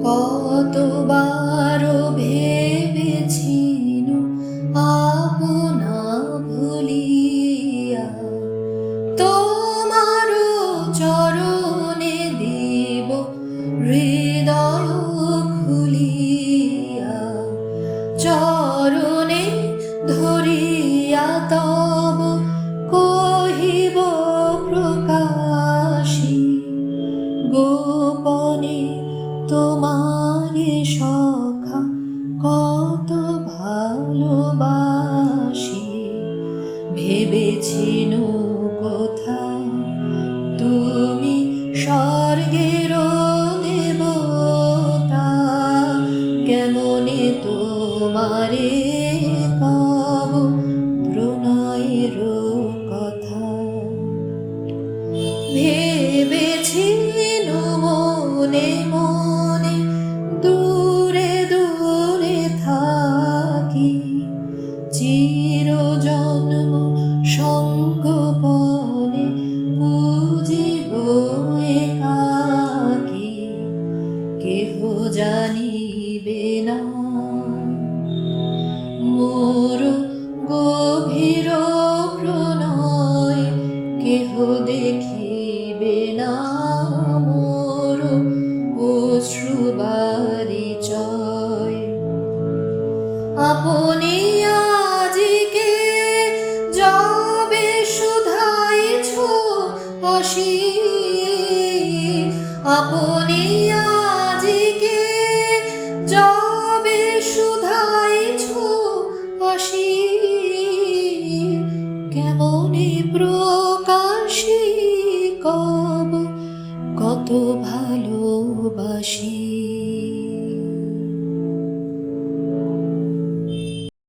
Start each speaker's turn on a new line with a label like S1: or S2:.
S1: কতবার ভেবেছিল আপনা ভুলিয়া তোমার চরণে দিব হৃদয় খুলিয়া, চরণে ধরিয়া তব কহিব প্রকাশী, গোপনে তোমারে সখা কত ভালোবাসি। ভেবেছিনু কোথা তুমি স্বর্গের দেবতা, কেমনে তোমারে কব প্রণয়ের কথা। ভেবেছিনু মনে মনে দূরে দূরে থাকি, চিরজন্ম সঙ্গোপনে পুজিব একাকী, কেহ জানিবে না মোর গভীর প্রণয়, কেহ দেখিবে না মোর অশ্রুবারিচয়। আপনি আজিকে যবে শুধাইছ হাসি, আপনি আজিকে যবে শুধাইছ হাসি, কেমনে প্রকাশী কব কত ভালোবাসি।